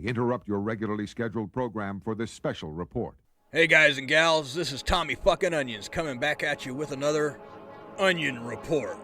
interrupt your regularly scheduled program for this special report. Hey guys and gals, this is Tommy fucking Onions coming back at you with another Onion Report.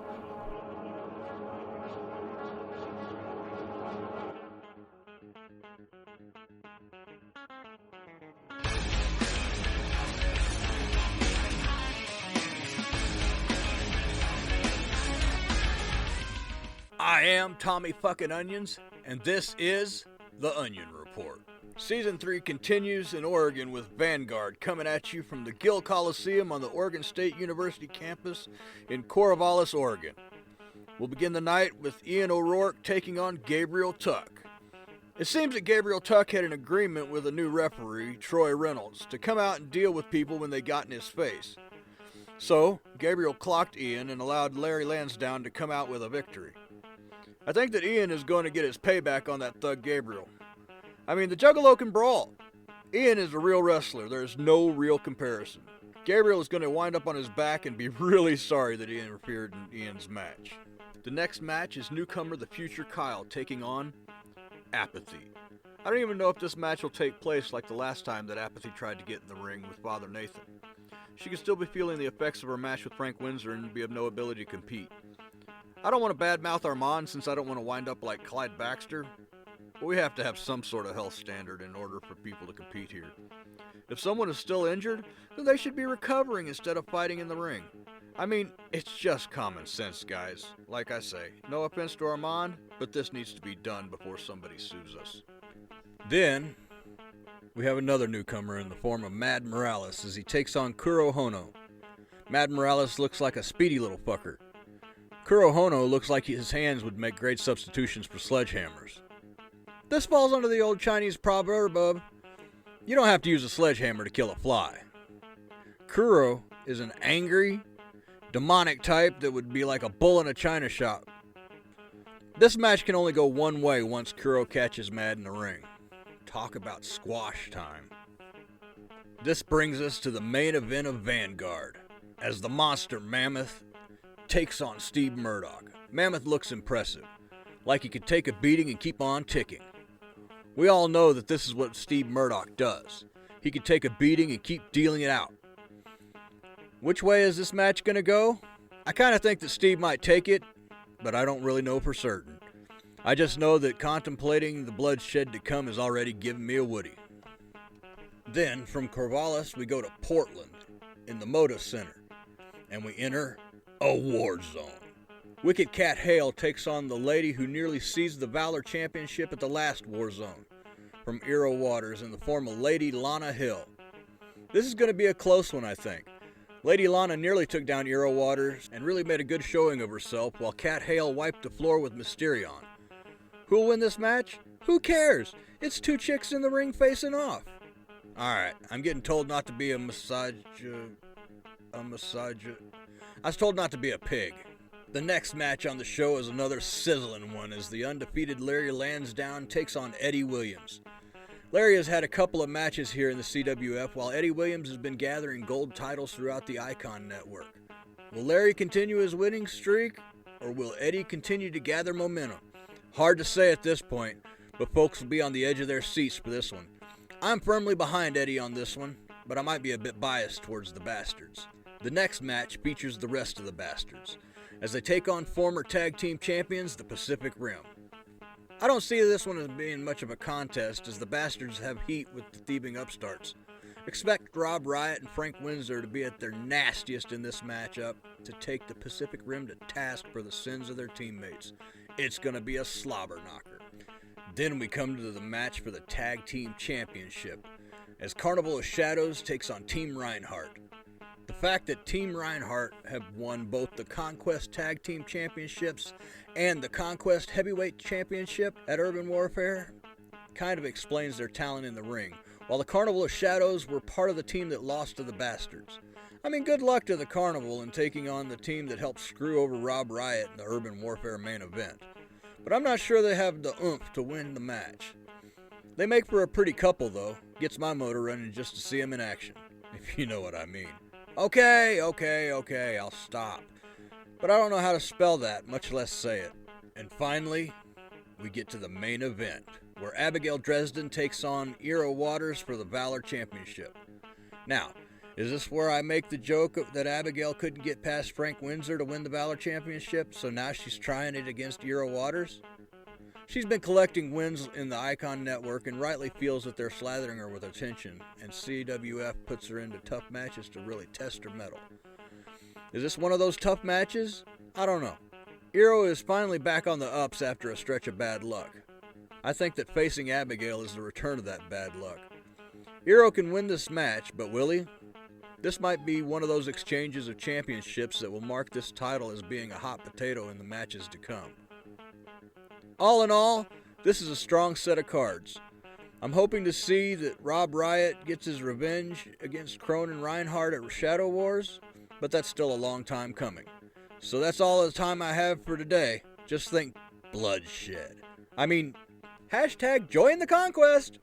I am Tommy fucking Onions, and this is the Onion Report. Season 3 continues in Oregon with Vanguard coming at you from the Gill Coliseum on the Oregon State University campus in Corvallis, Oregon. We'll begin the night with Ian O'Rourke taking on Gabriel Tuck. It seems that Gabriel Tuck had an agreement with a new referee, Troy Reynolds, to come out and deal with people when they got in his face. So, Gabriel clocked Ian and allowed Larry Lansdowne to come out with a victory. I think that Ian is going to get his payback on that thug Gabriel. I mean, the Juggalo can brawl. Ian is a real wrestler. There's no real comparison. Gabriel is going to wind up on his back and be really sorry that he interfered in Ian's match. The next match is newcomer The Future Kyle taking on Apathy. I don't even know if this match will take place like the last time that Apathy tried to get in the ring with Father Nathan. She could still be feeling the effects of her match with Frank Windsor and be of no ability to compete. I don't want to badmouth Armand since I don't want to wind up like Clyde Baxter. But we have to have some sort of health standard in order for people to compete here. If someone is still injured, then they should be recovering instead of fighting in the ring. I mean, it's just common sense, guys. Like I say, no offense to Armand, but this needs to be done before somebody sues us. Then, we have another newcomer in the form of Mad Morales as he takes on Kuro Hono. Mad Morales looks like a speedy little fucker. Kuro Hono looks like his hands would make great substitutions for sledgehammers. This falls under the old Chinese proverb of, you don't have to use a sledgehammer to kill a fly. Kuro is an angry, demonic type that would be like a bull in a china shop. This match can only go one way once Kuro catches Mad in the ring. Talk about squash time. This brings us to the main event of Vanguard, as the monster Mammoth takes on Steve Murdoch. Mammoth looks impressive, like he could take a beating and keep on ticking. We all know that this is what Steve Murdoch does. He could take a beating and keep dealing it out. Which way is this match going to go? I kind of think that Steve might take it, but I don't really know for certain. I just know that contemplating the bloodshed to come has already given me a woody. Then, from Corvallis, we go to Portland, in the Moda Center, and we enter a war zone. Wicked Cat Hale takes on the lady who nearly seized the Valor Championship at the last war zone, from Eero Waters in the form of Lady Lana Hill. This is going to be a close one, I think. Lady Lana nearly took down Eero Waters and really made a good showing of herself, while Cat Hale wiped the floor with Mysterion. Who'll win this match? Who cares? It's two chicks in the ring facing off. Alright, I'm getting told not to be I was told not to be a pig. The next match on the show is another sizzling one as the undefeated Larry Lansdowne takes on Eddie Williams. Larry has had a couple of matches here in the CWF while Eddie Williams has been gathering gold titles throughout the Icon Network. Will Larry continue his winning streak, or will Eddie continue to gather momentum? Hard to say at this point, but folks will be on the edge of their seats for this one. I'm firmly behind Eddie on this one, but I might be a bit biased towards the Bastards. The next match features the rest of the Bastards, as they take on former tag team champions, the Pacific Rim. I don't see this one as being much of a contest, as the Bastards have heat with the thieving upstarts. Expect Rob Riot and Frank Windsor to be at their nastiest in this matchup to take the Pacific Rim to task for the sins of their teammates. It's going to be a slobber knocker. Then we come to the match for the Tag Team Championship, as Carnival of Shadows takes on Team Reinhardt. The fact that Team Reinhardt have won both the Conquest Tag Team Championships and the Conquest Heavyweight Championship at Urban Warfare kind of explains their talent in the ring, while the Carnival of Shadows were part of the team that lost to the Bastards. I mean, good luck to the Carnival in taking on the team that helped screw over Rob Riot in the Urban Warfare main event. But I'm not sure they have the oomph to win the match. They make for a pretty couple, though. Gets my motor running just to see them in action, if you know what I mean. Okay, I'll stop. But I don't know how to spell that, much less say it. And finally, we get to the main event. where Abigail Dresden takes on Ira Waters for the Valor Championship. Now, is this where I make the joke that Abigail couldn't get past Frank Windsor to win the Valor Championship, so now she's trying it against Ira Waters? She's been collecting wins in the Icon Network and rightly feels that they're slathering her with attention, and CWF puts her into tough matches to really test her mettle. Is this one of those tough matches? I don't know. Iro is finally back on the ups after a stretch of bad luck. I think that facing Abigail is the return of that bad luck. Iro can win this match, but will he? This might be one of those exchanges of championships that will mark this title as being a hot potato in the matches to come. All in all, this is a strong set of cards. I'm hoping to see that Rob Riott gets his revenge against Cronin Reinhardt at Shadow Wars, but that's still a long time coming. So that's all the time I have for today. Just think bloodshed. I mean, hashtag join the conquest!